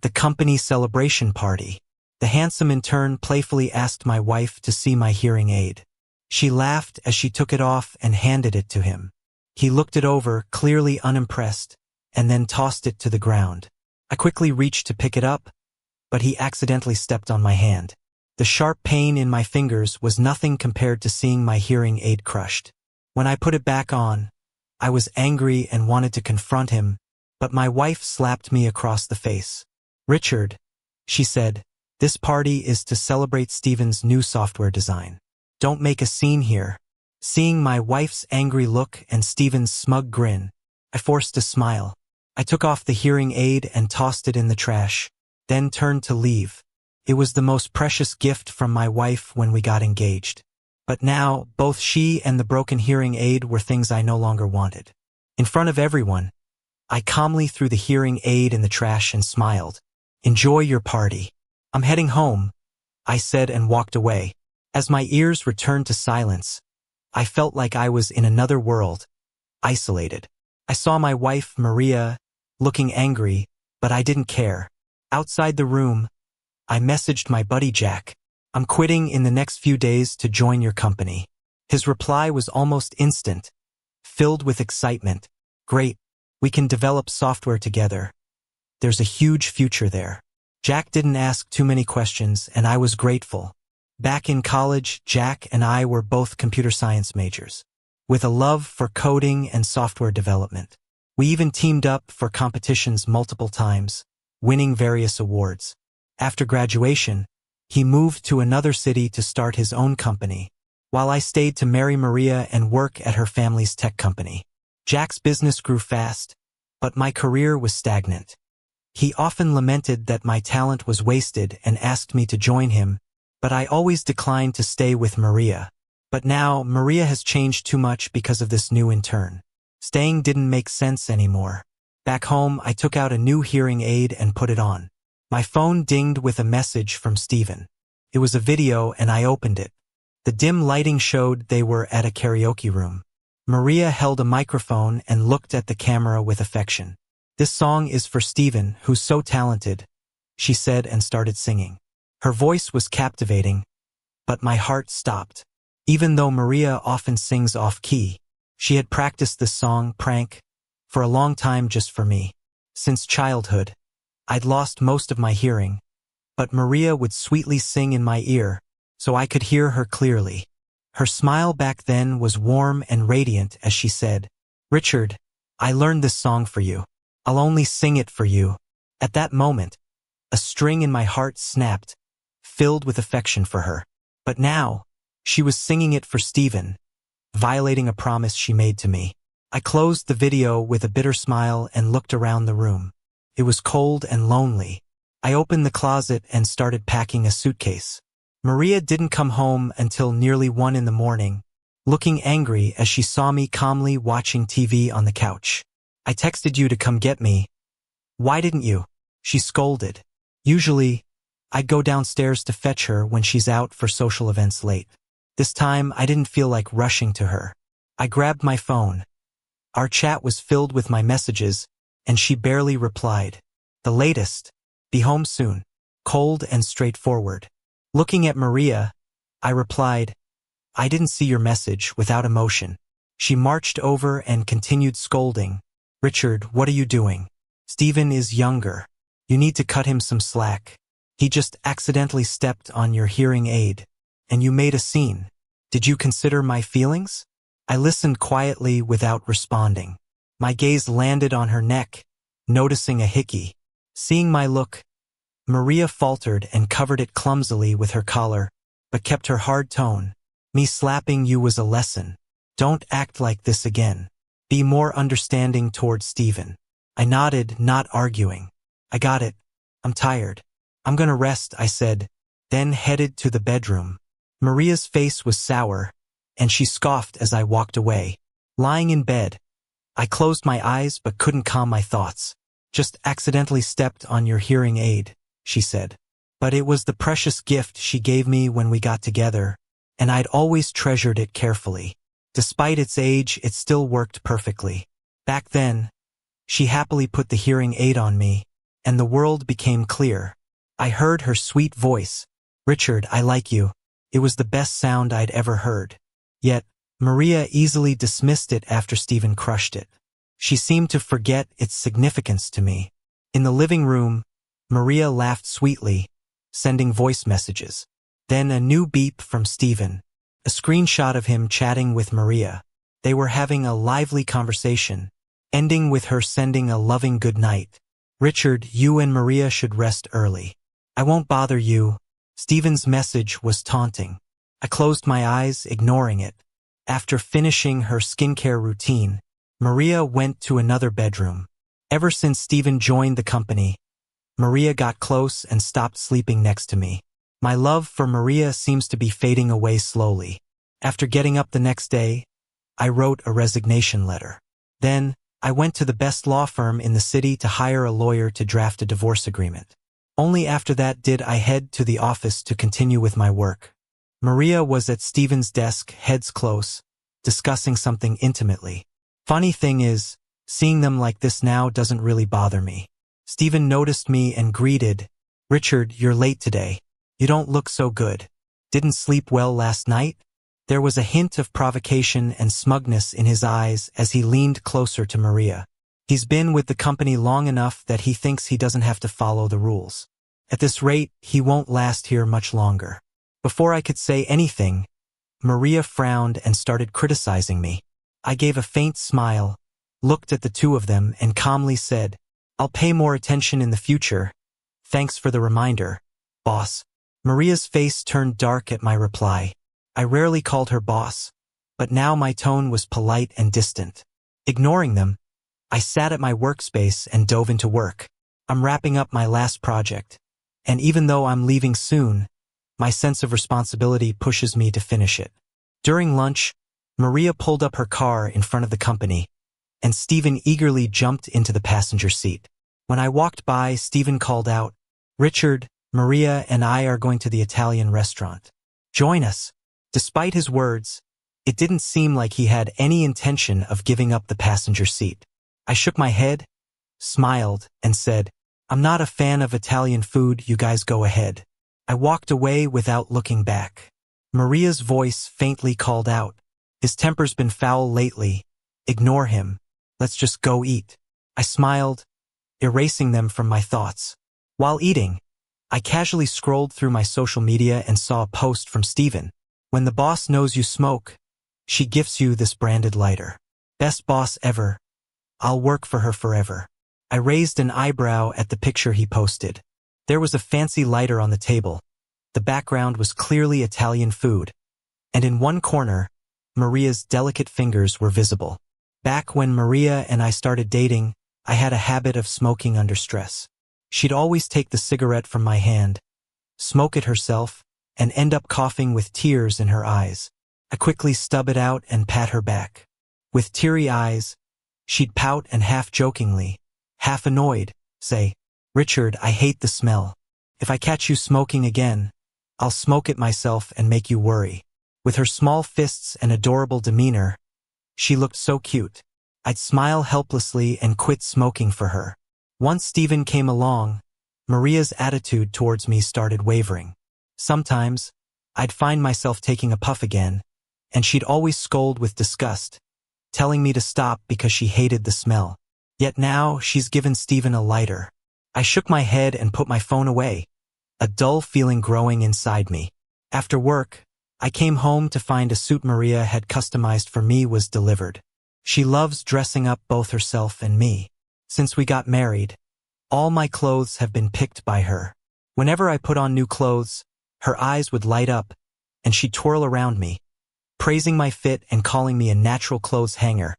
At the company celebration party, the handsome intern playfully asked my wife to see my hearing aid. She laughed as she took it off and handed it to him. He looked it over, clearly unimpressed, and then tossed it to the ground. I quickly reached to pick it up, but he accidentally stepped on my hand. The sharp pain in my fingers was nothing compared to seeing my hearing aid crushed. When I put it back on, I was angry and wanted to confront him, but my wife slapped me across the face. "Richard," she said, "this party is to celebrate Steven's new software design. Don't make a scene here." Seeing my wife's angry look and Steven's smug grin, I forced a smile. I took off the hearing aid and tossed it in the trash, then turned to leave. It was the most precious gift from my wife when we got engaged. But now, both she and the broken hearing aid were things I no longer wanted. In front of everyone, I calmly threw the hearing aid in the trash and smiled. "Enjoy your party. I'm heading home," I said and walked away. As my ears returned to silence, I felt like I was in another world, isolated. I saw my wife, Maria, looking angry, but I didn't care. Outside the room, I messaged my buddy Jack. "I'm quitting in the next few days to join your company." His reply was almost instant, filled with excitement. "Great, we can develop software together. There's a huge future there." Jack didn't ask too many questions, and I was grateful. Back in college, Jack and I were both computer science majors, with a love for coding and software development. We even teamed up for competitions multiple times, winning various awards. After graduation, he moved to another city to start his own company, while I stayed to marry Maria and work at her family's tech company. Jack's business grew fast, but my career was stagnant. He often lamented that my talent was wasted and asked me to join him, but I always declined to stay with Maria. But now, Maria has changed too much because of this new intern. Staying didn't make sense anymore. Back home, I took out a new hearing aid and put it on. My phone dinged with a message from Steven. It was a video and I opened it. The dim lighting showed they were at a karaoke room. Maria held a microphone and looked at the camera with affection. "This song is for Steven, who's so talented," she said and started singing. Her voice was captivating, but my heart stopped. Even though Maria often sings off-key, she had practiced this song, Prank, for a long time just for me. Since childhood, I'd lost most of my hearing, but Maria would sweetly sing in my ear, so I could hear her clearly. Her smile back then was warm and radiant as she said, "Richard, I learned this song for you. I'll only sing it for you." At that moment, a string in my heart snapped, filled with affection for her. But now, she was singing it for Steven, violating a promise she made to me. I closed the video with a bitter smile and looked around the room. It was cold and lonely. I opened the closet and started packing a suitcase. Maria didn't come home until nearly 1 in the morning, looking angry as she saw me calmly watching TV on the couch. "I texted you to come get me. Why didn't you?" she scolded. Usually, I'd go downstairs to fetch her when she's out for social events late. This time, I didn't feel like rushing to her. I grabbed my phone. Our chat was filled with my messages, and she barely replied. The latest, "Be home soon." Cold and straightforward. Looking at Maria, I replied, "I didn't see your message," without emotion. She marched over and continued scolding. "Richard, what are you doing? Steven is younger. You need to cut him some slack. He just accidentally stepped on your hearing aid, and you made a scene. Did you consider my feelings?" I listened quietly without responding. My gaze landed on her neck, noticing a hickey. Seeing my look, Maria faltered and covered it clumsily with her collar, but kept her hard tone. "Me slapping you was a lesson. Don't act like this again. Be more understanding toward Steven." I nodded, not arguing. "I got it. I'm tired. I'm gonna rest," I said, then headed to the bedroom. Maria's face was sour, and she scoffed as I walked away. Lying in bed, I closed my eyes but couldn't calm my thoughts. "Just accidentally stepped on your hearing aid," she said. But it was the precious gift she gave me when we got together, and I'd always treasured it carefully. Despite its age, it still worked perfectly. Back then, she happily put the hearing aid on me, and the world became clear. I heard her sweet voice. "Richard, I like you." It was the best sound I'd ever heard. Yet, Maria easily dismissed it after Stephen crushed it. She seemed to forget its significance to me. In the living room, Maria laughed sweetly, sending voice messages. Then a new beep from Stephen. A screenshot of him chatting with Maria. They were having a lively conversation, ending with her sending a loving good night. "Richard, you and Maria should rest early. I won't bother you." Stephen's message was taunting. I closed my eyes, ignoring it. After finishing her skincare routine, Maria went to another bedroom. Ever since Stephen joined the company, Maria got close and stopped sleeping next to me. My love for Maria seems to be fading away slowly. After getting up the next day, I wrote a resignation letter. Then, I went to the best law firm in the city to hire a lawyer to draft a divorce agreement. Only after that did I head to the office to continue with my work. Maria was at Stephen's desk, heads close, discussing something intimately. Funny thing is, seeing them like this now doesn't really bother me. Stephen noticed me and greeted, "Richard, you're late today. You don't look so good. Didn't sleep well last night?" There was a hint of provocation and smugness in his eyes as he leaned closer to Maria. He's been with the company long enough that he thinks he doesn't have to follow the rules. At this rate, he won't last here much longer. Before I could say anything, Maria frowned and started criticizing me. I gave a faint smile, looked at the two of them, and calmly said, "I'll pay more attention in the future. Thanks for the reminder, boss." Maria's face turned dark at my reply. I rarely called her boss, but now my tone was polite and distant. Ignoring them, I sat at my workspace and dove into work. I'm wrapping up my last project, and even though I'm leaving soon, my sense of responsibility pushes me to finish it. During lunch, Maria pulled up her car in front of the company, and Stephen eagerly jumped into the passenger seat. When I walked by, Stephen called out, "Richard, Maria and I are going to the Italian restaurant. Join us." Despite his words, it didn't seem like he had any intention of giving up the passenger seat. I shook my head, smiled, and said, "I'm not a fan of Italian food, you guys go ahead." I walked away without looking back. Maria's voice faintly called out, "His temper's been foul lately. Ignore him. Let's just go eat." I smiled, erasing them from my thoughts. While eating, I casually scrolled through my social media and saw a post from Stephen. "When the boss knows you smoke, she gifts you this branded lighter. Best boss ever. I'll work for her forever." I raised an eyebrow at the picture he posted. There was a fancy lighter on the table. The background was clearly Italian food, and in one corner, Maria's delicate fingers were visible. Back when Maria and I started dating, I had a habit of smoking under stress. She'd always take the cigarette from my hand, smoke it herself, and end up coughing with tears in her eyes. I quickly stub it out and pat her back. With teary eyes, she'd pout and half-jokingly, half-annoyed, say, "Richard, I hate the smell. If I catch you smoking again, I'll smoke it myself and make you worry." With her small fists and adorable demeanor, she looked so cute. I'd smile helplessly and quit smoking for her. Once Stephen came along, Maria's attitude towards me started wavering. Sometimes, I'd find myself taking a puff again, and she'd always scold with disgust, telling me to stop because she hated the smell. Yet now, she's given Stephen a lighter. I shook my head and put my phone away, a dull feeling growing inside me. After work, I came home to find a suit Maria had customized for me was delivered. She loves dressing up both herself and me. Since we got married, all my clothes have been picked by her. Whenever I put on new clothes, her eyes would light up, and she'd twirl around me, praising my fit and calling me a natural clothes hanger,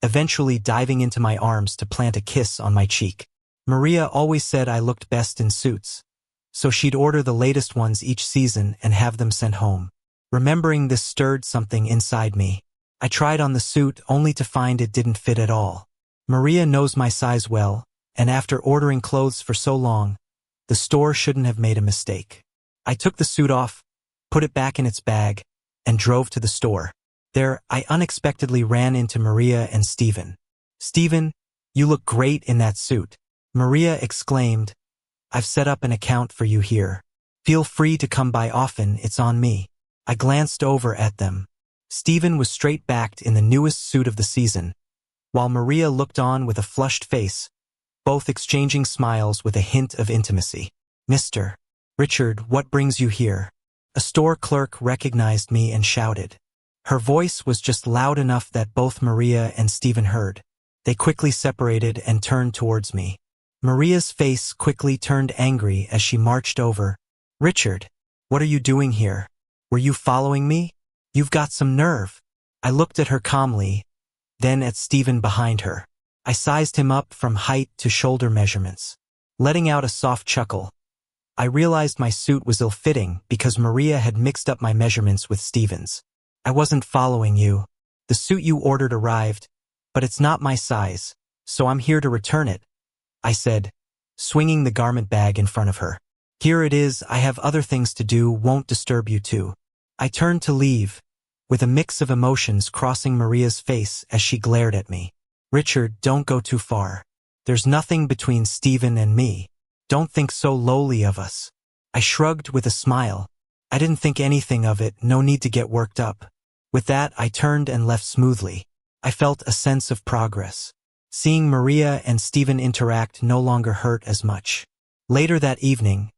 eventually diving into my arms to plant a kiss on my cheek. Maria always said I looked best in suits, so she'd order the latest ones each season and have them sent home. Remembering this stirred something inside me. I tried on the suit only to find it didn't fit at all. Maria knows my size well, and after ordering clothes for so long, the store shouldn't have made a mistake. I took the suit off, put it back in its bag, and drove to the store. There, I unexpectedly ran into Maria and Stephen. "Stephen, you look great in that suit." Maria exclaimed, "I've set up an account for you here. Feel free to come by often, it's on me." I glanced over at them. Stephen was straight-backed in the newest suit of the season, while Maria looked on with a flushed face, both exchanging smiles with a hint of intimacy. "Mr. Richard, what brings you here?" A store clerk recognized me and shouted. Her voice was just loud enough that both Maria and Stephen heard. They quickly separated and turned towards me. Maria's face quickly turned angry as she marched over. "Richard, what are you doing here? Were you following me? You've got some nerve." I looked at her calmly, then at Stephen behind her. I sized him up from height to shoulder measurements. Letting out a soft chuckle, I realized my suit was ill-fitting because Maria had mixed up my measurements with Stephen's. "I wasn't following you. The suit you ordered arrived, but it's not my size, so I'm here to return it," I said, swinging the garment bag in front of her. "Here it is, I have other things to do, won't disturb you too." I turned to leave, with a mix of emotions crossing Maria's face as she glared at me. "Richard, don't go too far. There's nothing between Stephen and me. Don't think so lowly of us." I shrugged with a smile. I didn't think anything of it, no need to get worked up. With that, I turned and left smoothly. I felt a sense of progress. Seeing Maria and Stephen interact no longer hurt as much. Later that evening,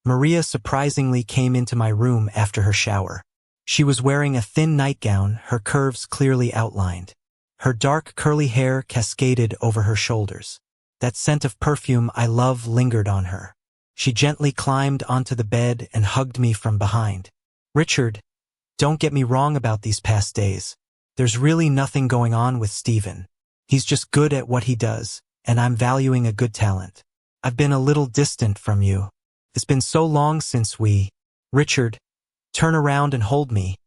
Maria surprisingly came into my room after her shower. She was wearing a thin nightgown, her curves clearly outlined. Her dark curly hair cascaded over her shoulders. That scent of perfume I love lingered on her. She gently climbed onto the bed and hugged me from behind. "Richard, don't get me wrong about these past days. There's really nothing going on with Stephen. He's just good at what he does, and I'm valuing a good talent. I've been a little distant from you. It's been so long since we—" "Richard, turn around and hold me,"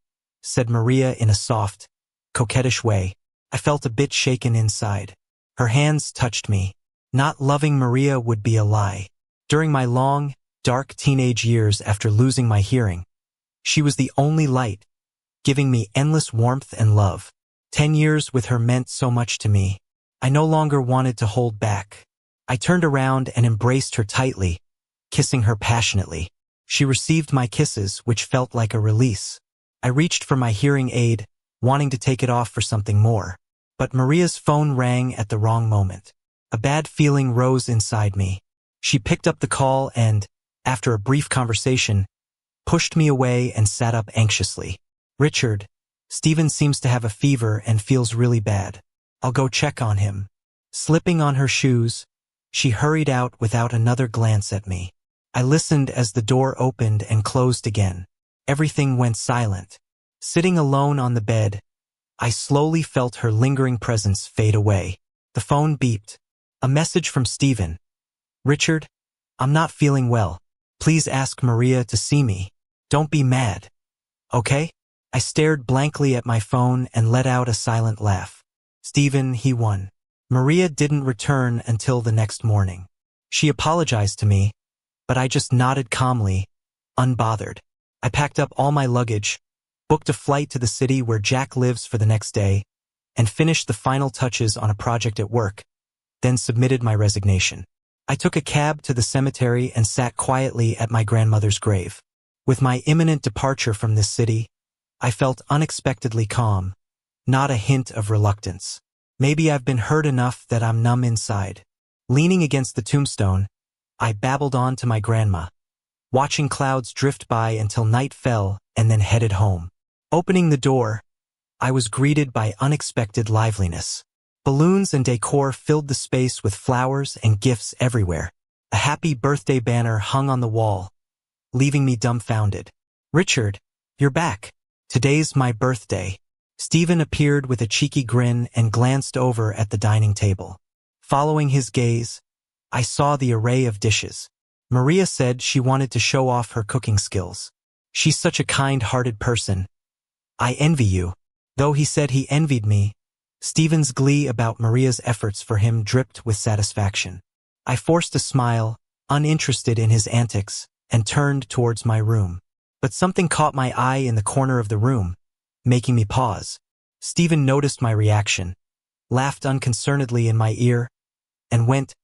said Maria in a soft, coquettish way. I felt a bit shaken inside. Her hands touched me. Not loving Maria would be a lie. During my long, dark teenage years after losing my hearing, she was the only light, giving me endless warmth and love. 10 years with her meant so much to me. I no longer wanted to hold back. I turned around and embraced her tightly, kissing her passionately. She received my kisses, which felt like a release. I reached for my hearing aid, wanting to take it off for something more. But Maria's phone rang at the wrong moment. A bad feeling rose inside me. She picked up the call and, after a brief conversation, pushed me away and sat up anxiously. "Richard, Stephen seems to have a fever and feels really bad. I'll go check on him." Slipping on her shoes, she hurried out without another glance at me. I listened as the door opened and closed again. Everything went silent. Sitting alone on the bed, I slowly felt her lingering presence fade away. The phone beeped. A message from Stephen. "Richard, I'm not feeling well. Please ask Maria to see me. Don't be mad. Okay?" I stared blankly at my phone and let out a silent laugh. Stephen, he won. Maria didn't return until the next morning. She apologized to me, but I just nodded calmly, unbothered. I packed up all my luggage, booked a flight to the city where Jack lives for the next day, and finished the final touches on a project at work, then submitted my resignation. I took a cab to the cemetery and sat quietly at my grandmother's grave. With my imminent departure from this city, I felt unexpectedly calm, not a hint of reluctance. Maybe I've been hurt enough that I'm numb inside. Leaning against the tombstone, I babbled on to my grandma, watching clouds drift by until night fell and then headed home. Opening the door, I was greeted by unexpected liveliness. Balloons and decor filled the space with flowers and gifts everywhere. A happy birthday banner hung on the wall, leaving me dumbfounded. "Richard, you're back. Today's my birthday." Stephen appeared with a cheeky grin and glanced over at the dining table. Following his gaze, I saw the array of dishes. Maria said she wanted to show off her cooking skills. "She's such a kind-hearted person. I envy you." Though he said he envied me, Stephen's glee about Maria's efforts for him dripped with satisfaction. I forced a smile, uninterested in his antics, and turned towards my room. But something caught my eye in the corner of the room, making me pause. Stephen noticed my reaction, laughed unconcernedly in my ear, and went,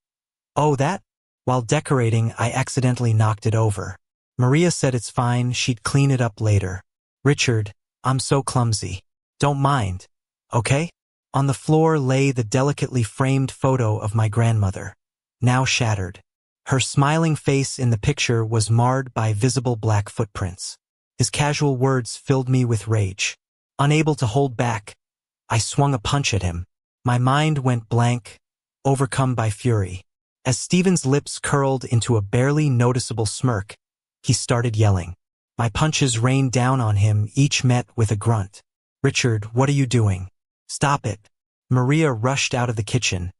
Oh, that? While decorating, I accidentally knocked it over. Maria said it's fine, she'd clean it up later. Richard, I'm so clumsy. Don't mind, okay? On the floor lay the delicately framed photo of my grandmother, now shattered. Her smiling face in the picture was marred by visible black footprints. His casual words filled me with rage. Unable to hold back, I swung a punch at him. My mind went blank, overcome by fury. As Stephen's lips curled into a barely noticeable smirk, he started yelling. My punches rained down on him, each met with a grunt. Richard, what are you doing? Stop it. Maria rushed out of the kitchen,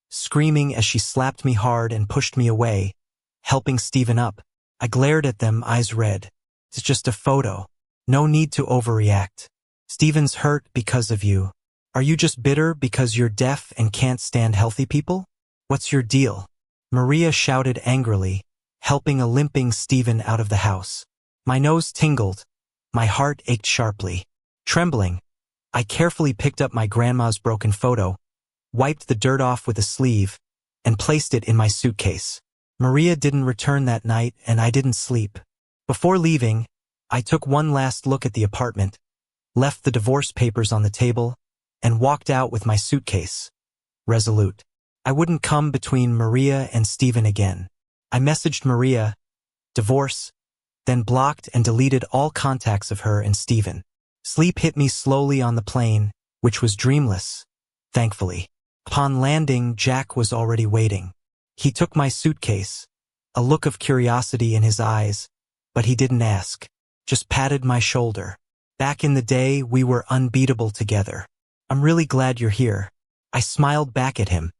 screaming as she slapped me hard and pushed me away, helping Stephen up. I glared at them, eyes red. It's just a photo. No need to overreact. Stephen's hurt because of you. Are you just bitter because you're deaf and can't stand healthy people? What's your deal? Maria shouted angrily, helping a limping Stephen out of the house. My nose tingled. My heart ached sharply. Trembling, I carefully picked up my grandma's broken photo, wiped the dirt off with a sleeve, and placed it in my suitcase. Maria didn't return that night, and I didn't sleep. Before leaving, I took one last look at the apartment, left the divorce papers on the table, and walked out with my suitcase, resolute. I wouldn't come between Maria and Stephen again. I messaged Maria, divorce, then blocked and deleted all contacts of her and Stephen. Sleep hit me slowly on the plane, which was dreamless, thankfully. Upon landing, Jack was already waiting. He took my suitcase, a look of curiosity in his eyes, but he didn't ask, just patted my shoulder. Back in the day, we were unbeatable together. I'm really glad you're here. I smiled back at him,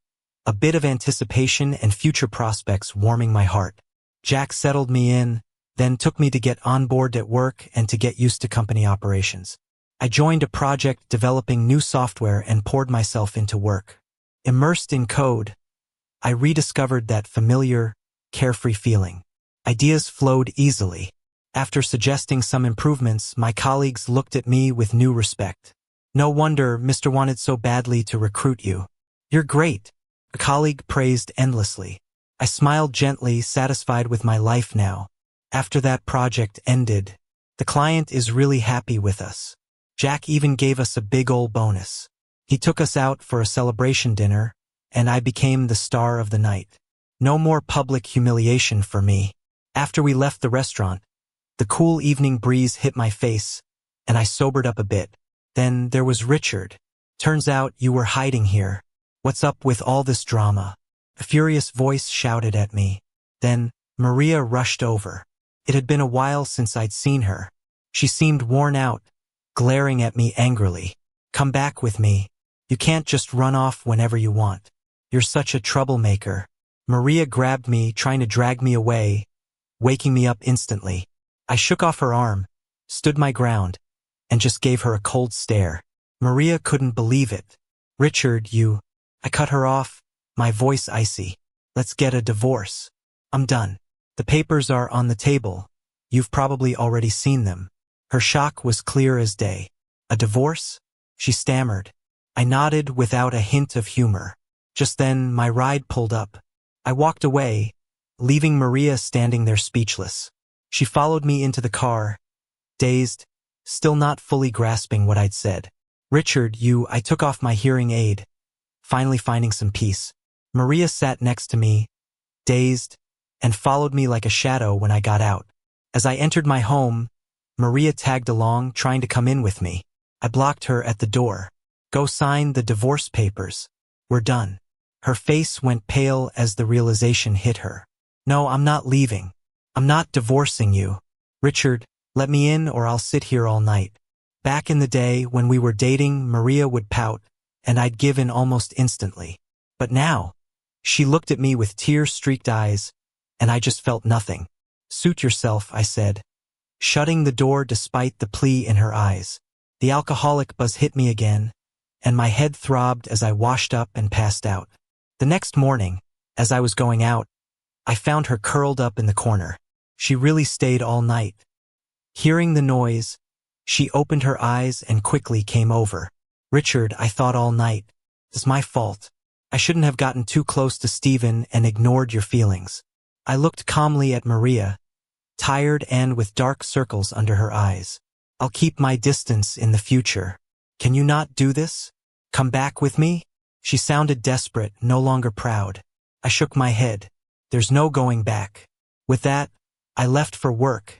a bit of anticipation and future prospects warming my heart. Jack settled me in, then took me to get on board at work and to get used to company operations. I joined a project developing new software and poured myself into work. Immersed in code, I rediscovered that familiar, carefree feeling. Ideas flowed easily. After suggesting some improvements, my colleagues looked at me with new respect. No wonder Mr. wanted so badly to recruit you. You're great, a colleague praised endlessly. I smiled gently, satisfied with my life now. After that project ended, the client is really happy with us. Jack even gave us a big ol' bonus. He took us out for a celebration dinner, and I became the star of the night. No more public humiliation for me. After we left the restaurant, the cool evening breeze hit my face, and I sobered up a bit. Then there was Richard. Turns out you were hiding here. What's up with all this drama? A furious voice shouted at me. Then Maria rushed over. It had been a while since I'd seen her. She seemed worn out, glaring at me angrily. Come back with me. You can't just run off whenever you want. You're such a troublemaker. Maria grabbed me, trying to drag me away, waking me up instantly. I shook off her arm, stood my ground, and just gave her a cold stare. Maria couldn't believe it. Richard, you... I cut her off, my voice icy. Let's get a divorce. I'm done. The papers are on the table. You've probably already seen them. Her shock was clear as day. A divorce? She stammered. I nodded without a hint of humor. Just then, my ride pulled up. I walked away, leaving Maria standing there speechless. She followed me into the car, dazed, still not fully grasping what I'd said. Richard, I took off my hearing aid, finally finding some peace. Maria sat next to me, dazed, and followed me like a shadow when I got out. As I entered my home, Maria tagged along, trying to come in with me. I blocked her at the door. Go sign the divorce papers. We're done. Her face went pale as the realization hit her. No, I'm not leaving. I'm not divorcing you. Richard, let me in or I'll sit here all night. Back in the day, when we were dating, Maria would pout, and I'd give in almost instantly. But now, she looked at me with tear-streaked eyes, and I just felt nothing. Suit yourself, I said, shutting the door despite the plea in her eyes. The alcoholic buzz hit me again, and my head throbbed as I washed up and passed out. The next morning, as I was going out, I found her curled up in the corner. She really stayed all night. Hearing the noise, she opened her eyes and quickly came over. Richard, I thought all night. It's my fault. I shouldn't have gotten too close to Steven and ignored your feelings. I looked calmly at Maria, tired and with dark circles under her eyes. I'll keep my distance in the future. Can you not do this? Come back with me? She sounded desperate, no longer proud. I shook my head. There's no going back. With that, I left for work,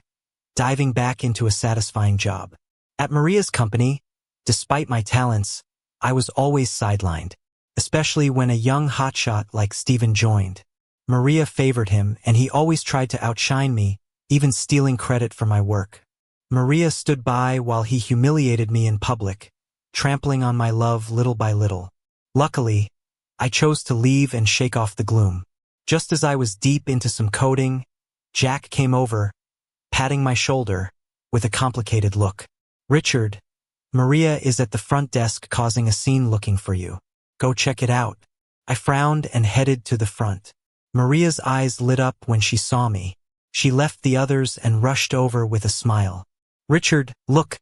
diving back into a satisfying job. At Maria's company, despite my talents, I was always sidelined, especially when a young hotshot like Steven joined. Maria favored him, and he always tried to outshine me, even stealing credit for my work. Maria stood by while he humiliated me in public, trampling on my love little by little. Luckily, I chose to leave and shake off the gloom. Just as I was deep into some coding, Jack came over, patting my shoulder, with a complicated look. Richard, Maria is at the front desk causing a scene looking for you. Go check it out. I frowned and headed to the front. Maria's eyes lit up when she saw me. She left the others and rushed over with a smile. Richard, look,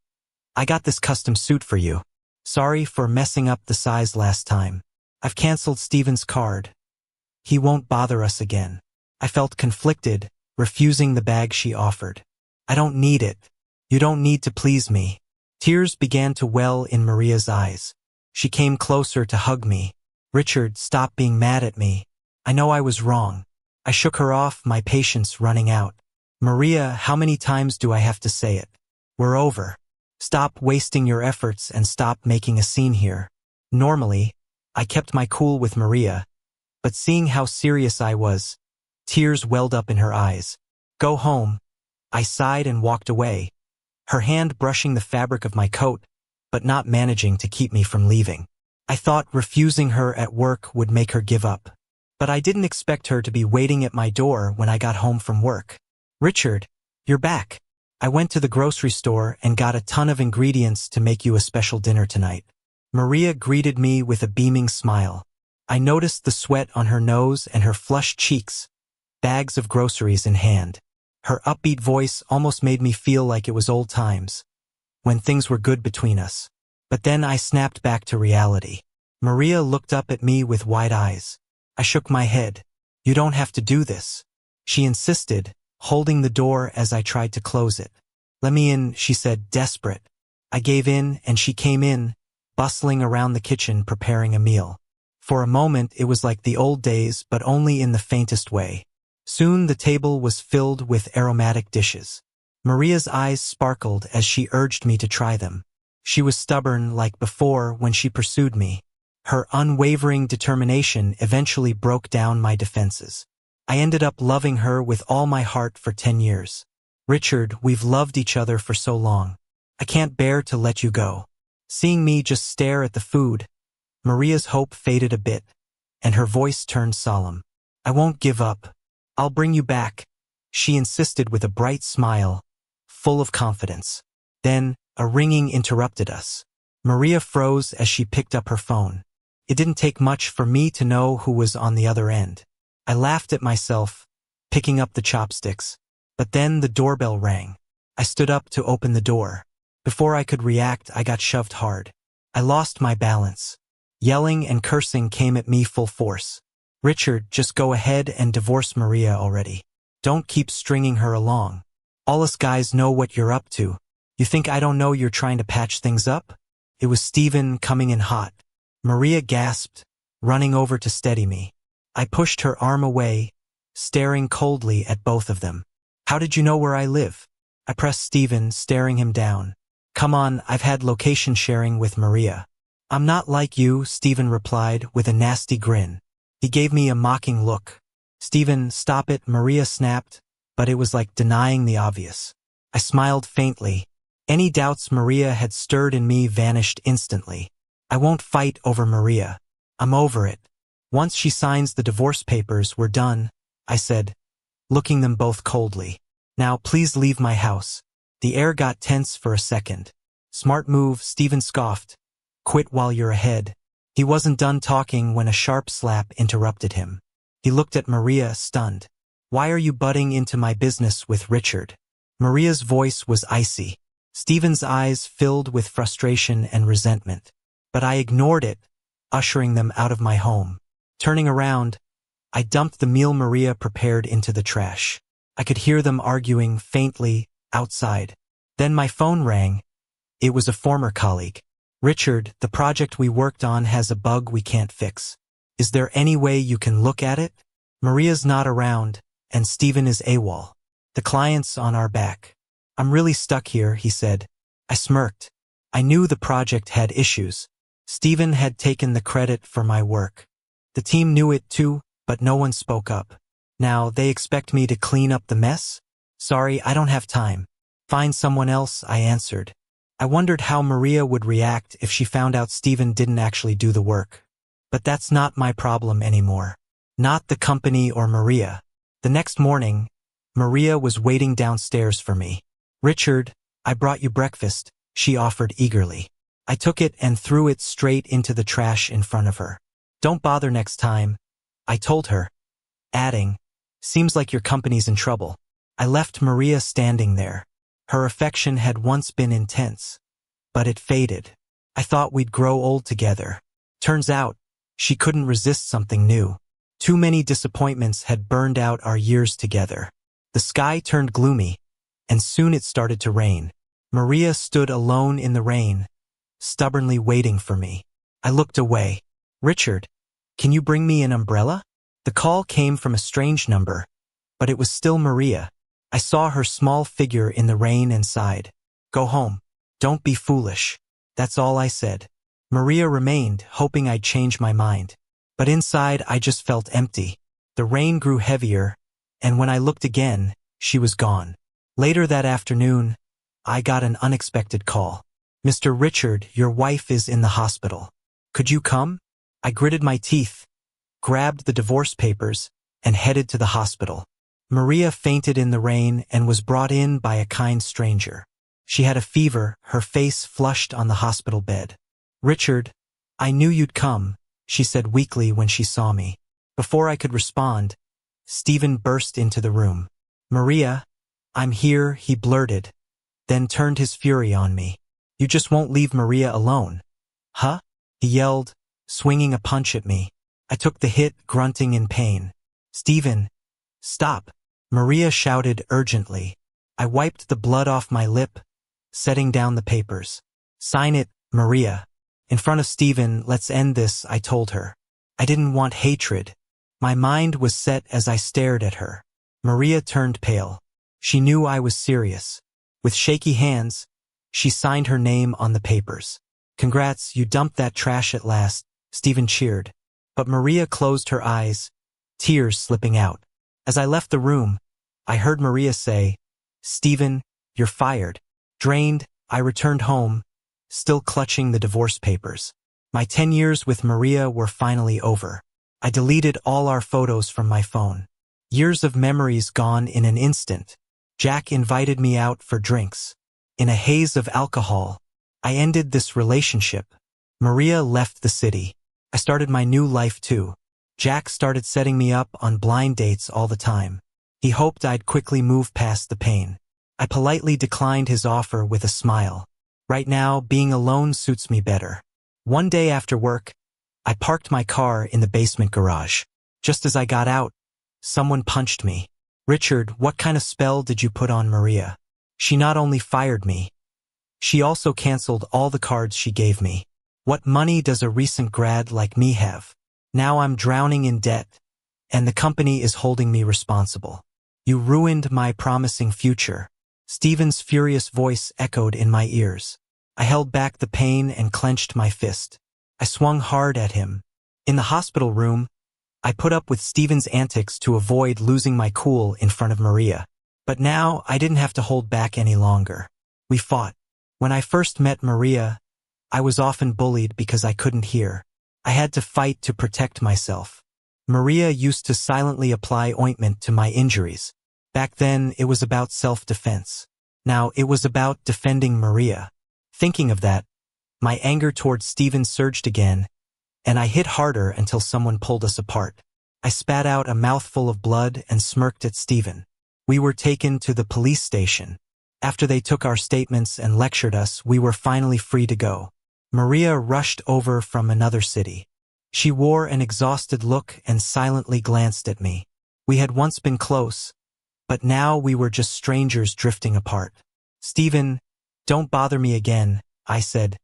I got this custom suit for you. Sorry for messing up the size last time. I've canceled Steven's card. He won't bother us again. I felt conflicted, refusing the bag she offered. I don't need it. You don't need to please me. Tears began to well in Maria's eyes. She came closer to hug me. Richard, stop being mad at me. I know I was wrong. I shook her off, my patience running out. Maria, how many times do I have to say it? We're over. Stop wasting your efforts and stop making a scene here. Normally, I kept my cool with Maria, but seeing how serious I was, tears welled up in her eyes. Go home. I sighed and walked away, her hand brushing the fabric of my coat, but not managing to keep me from leaving. I thought refusing her at work would make her give up, but I didn't expect her to be waiting at my door when I got home from work. Richard, you're back. I went to the grocery store and got a ton of ingredients to make you a special dinner tonight. Maria greeted me with a beaming smile. I noticed the sweat on her nose and her flushed cheeks, bags of groceries in hand. Her upbeat voice almost made me feel like it was old times, when things were good between us. But then I snapped back to reality. Maria looked up at me with wide eyes. I shook my head. You don't have to do this. She insisted, holding the door as I tried to close it. Let me in, she said, desperate. I gave in, and she came in, bustling around the kitchen preparing a meal. For a moment it was like the old days, but only in the faintest way. Soon the table was filled with aromatic dishes. Maria's eyes sparkled as she urged me to try them. She was stubborn like before when she pursued me. Her unwavering determination eventually broke down my defenses. I ended up loving her with all my heart for 10 years. Richard, we've loved each other for so long. I can't bear to let you go. Seeing me just stare at the food, Maria's hope faded a bit, and her voice turned solemn. I won't give up. I'll bring you back, she insisted with a bright smile, full of confidence. Then, a ringing interrupted us. Maria froze as she picked up her phone. It didn't take much for me to know who was on the other end. I laughed at myself, picking up the chopsticks. But then the doorbell rang. I stood up to open the door. Before I could react, I got shoved hard. I lost my balance. Yelling and cursing came at me full force. Richard, just go ahead and divorce Maria already. Don't keep stringing her along. All us guys know what you're up to. You think I don't know you're trying to patch things up? It was Steven coming in hot. Maria gasped, running over to steady me. I pushed her arm away, staring coldly at both of them. How did you know where I live? I pressed Steven, staring him down. Come on, I've had location sharing with Maria. I'm not like you, Steven replied with a nasty grin. He gave me a mocking look. Steven, stop it, Maria snapped, but it was like denying the obvious. I smiled faintly. Any doubts Maria had stirred in me vanished instantly. I won't fight over Maria. I'm over it. Once she signs the divorce papers, we're done, I said, looking them both coldly. Now please leave my house. The air got tense for a second. Smart move, Steven scoffed. Quit while you're ahead. He wasn't done talking when a sharp slap interrupted him. He looked at Maria, stunned. Why are you butting into my business with Richard? Maria's voice was icy. Steven's eyes filled with frustration and resentment. But I ignored it, ushering them out of my home. Turning around, I dumped the meal Maria prepared into the trash. I could hear them arguing faintly outside. Then my phone rang. It was a former colleague. "Richard, the project we worked on has a bug we can't fix. Is there any way you can look at it? Maria's not around, and Steven is AWOL. The client's on our back." "I'm really stuck here," he said. I smirked. I knew the project had issues. Steven had taken the credit for my work. The team knew it too, but no one spoke up. Now they expect me to clean up the mess? "Sorry, I don't have time." "Find someone else," I answered. I wondered how Maria would react if she found out Steven didn't actually do the work. But that's not my problem anymore. Not the company or Maria. The next morning, Maria was waiting downstairs for me. "Richard, I brought you breakfast," she offered eagerly. I took it and threw it straight into the trash in front of her. "Don't bother next time," I told her, adding, "Seems like your company's in trouble." I left Maria standing there. Her affection had once been intense, but it faded. I thought we'd grow old together. Turns out, she couldn't resist something new. Too many disappointments had burned out our years together. The sky turned gloomy, and soon it started to rain. Maria stood alone in the rain, stubbornly waiting for me. I looked away. "Richard, can you bring me an umbrella?" The call came from a strange number, but it was still Maria. I saw her small figure in the rain and sighed. "Go home. Don't be foolish." That's all I said. Maria remained, hoping I'd change my mind. But inside, I just felt empty. The rain grew heavier, and when I looked again, she was gone. Later that afternoon, I got an unexpected call. "Mr. Richard, your wife is in the hospital. Could you come?" I gritted my teeth, grabbed the divorce papers, and headed to the hospital. Maria fainted in the rain and was brought in by a kind stranger. She had a fever, her face flushed on the hospital bed. "Richard, I knew you'd come," she said weakly when she saw me. Before I could respond, Steven burst into the room. "Maria, I'm here," he blurted, then turned his fury on me. "You just won't leave Maria alone." "Huh?" he yelled, swinging a punch at me. I took the hit, grunting in pain. "Steven, stop," Maria shouted urgently. I wiped the blood off my lip, setting down the papers. "Sign it, Maria." In front of Steven, "Let's end this," I told her. I didn't want hatred. My mind was set as I stared at her. Maria turned pale. She knew I was serious. With shaky hands, she signed her name on the papers. "Congrats, you dumped that trash at last," Steven cheered. But Maria closed her eyes, tears slipping out. As I left the room, I heard Maria say, "Steven, you're fired." Drained, I returned home, still clutching the divorce papers. My 10 years with Maria were finally over. I deleted all our photos from my phone. Years of memories gone in an instant. Jack invited me out for drinks. In a haze of alcohol, I ended this relationship. Maria left the city. I started my new life too. Jack started setting me up on blind dates all the time. He hoped I'd quickly move past the pain. I politely declined his offer with a smile. Right now, being alone suits me better. One day after work, I parked my car in the basement garage. Just as I got out, someone punched me. "Richard, what kind of spell did you put on Maria? She not only fired me, she also canceled all the cards she gave me. What money does a recent grad like me have? Now I'm drowning in debt, and the company is holding me responsible. You ruined my promising future." Steven's furious voice echoed in my ears. I held back the pain and clenched my fist. I swung hard at him. In the hospital room, I put up with Steven's antics to avoid losing my cool in front of Maria. But now I didn't have to hold back any longer. We fought. When I first met Maria, I was often bullied because I couldn't hear. I had to fight to protect myself. Maria used to silently apply ointment to my injuries. Back then, it was about self-defense. Now it was about defending Maria. Thinking of that, my anger towards Steven surged again, and I hit harder until someone pulled us apart. I spat out a mouthful of blood and smirked at Steven. We were taken to the police station. After they took our statements and lectured us, we were finally free to go. Maria rushed over from another city. She wore an exhausted look and silently glanced at me. We had once been close, but now we were just strangers drifting apart. "Stephen, don't bother me again," I said,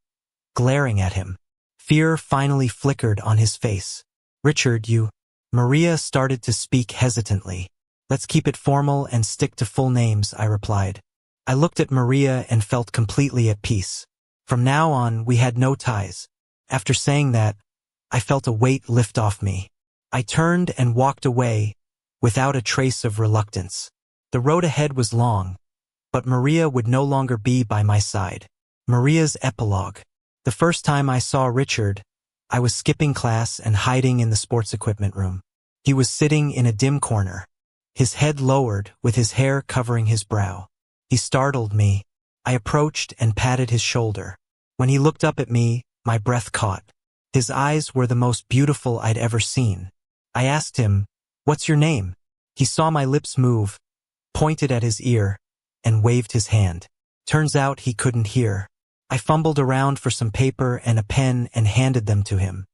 glaring at him. Fear finally flickered on his face. "Richard, you..." Maria started to speak hesitantly. "Let's keep it formal and stick to full names," I replied. I looked at Maria and felt completely at peace. From now on, we had no ties. After saying that, I felt a weight lift off me. I turned and walked away, without a trace of reluctance. The road ahead was long, but Maria would no longer be by my side. Maria's epilogue. The first time I saw Richard, I was skipping class and hiding in the sports equipment room. He was sitting in a dim corner, his head lowered, with his hair covering his brow. He startled me. I approached and patted his shoulder. When he looked up at me, my breath caught. His eyes were the most beautiful I'd ever seen. I asked him, "What's your name?" He saw my lips move, pointed at his ear, and waved his hand. Turns out he couldn't hear. I fumbled around for some paper and a pen and handed them to him.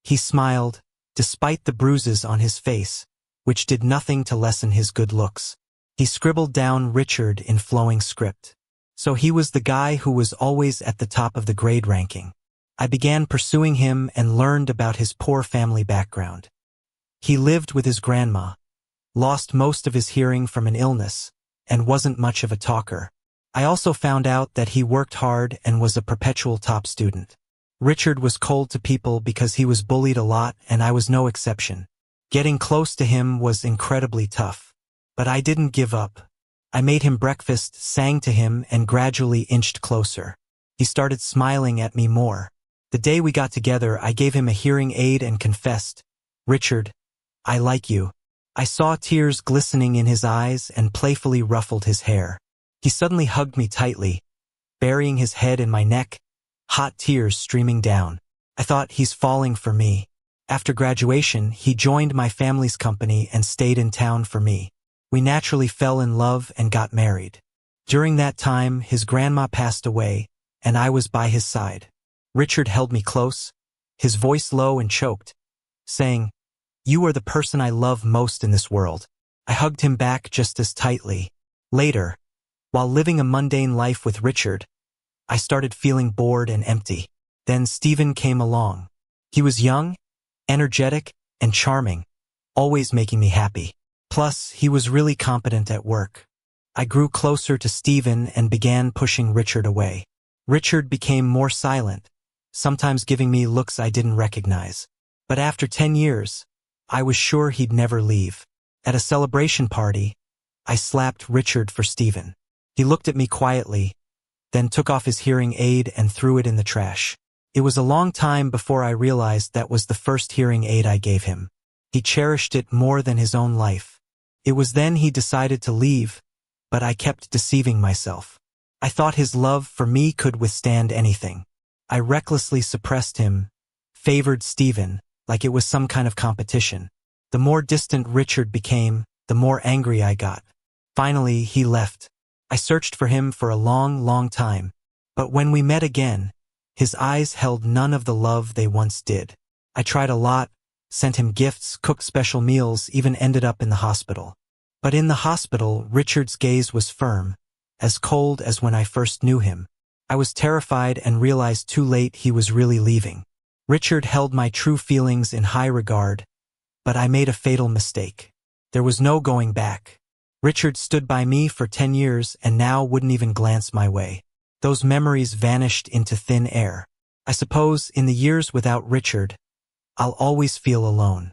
He smiled, despite the bruises on his face, which did nothing to lessen his good looks. He scribbled down Richard in flowing script. So he was the guy who was always at the top of the grade ranking. I began pursuing him and learned about his poor family background. He lived with his grandma, lost most of his hearing from an illness, and wasn't much of a talker. I also found out that he worked hard and was a perpetual top student. Richard was cold to people because he was bullied a lot, and I was no exception. Getting close to him was incredibly tough. But I didn't give up. I made him breakfast, sang to him, and gradually inched closer. He started smiling at me more. The day we got together, I gave him a hearing aid and confessed, "Richard, I like you." I saw tears glistening in his eyes and playfully ruffled his hair. He suddenly hugged me tightly, burying his head in my neck, hot tears streaming down. I thought, he's falling for me. After graduation, he joined my family's company and stayed in town for me. We naturally fell in love and got married. During that time, his grandma passed away, and I was by his side. Richard held me close, his voice low and choked, saying, "You are the person I love most in this world." I hugged him back just as tightly. Later, while living a mundane life with Richard, I started feeling bored and empty. Then Stephen came along. He was young, energetic, and charming, always making me happy. Plus, he was really competent at work. I grew closer to Stephen and began pushing Richard away. Richard became more silent, sometimes giving me looks I didn't recognize. But after 10 years, I was sure he'd never leave. At a celebration party, I slapped Richard for Stephen. He looked at me quietly, then took off his hearing aid and threw it in the trash. It was a long time before I realized that was the first hearing aid I gave him. He cherished it more than his own life. It was then he decided to leave, but I kept deceiving myself. I thought his love for me could withstand anything. I recklessly suppressed him, favored Stephen, like it was some kind of competition. The more distant Richard became, the more angry I got. Finally, he left. I searched for him for a long, long time, but when we met again, his eyes held none of the love they once did. I tried a lot, sent him gifts, cooked special meals, even ended up in the hospital. But in the hospital, Richard's gaze was firm, as cold as when I first knew him. I was terrified and realized too late he was really leaving. Richard held my true feelings in high regard, but I made a fatal mistake. There was no going back. Richard stood by me for 10 years and now wouldn't even glance my way. Those memories vanished into thin air. I suppose in the years without Richard, I'll always feel alone.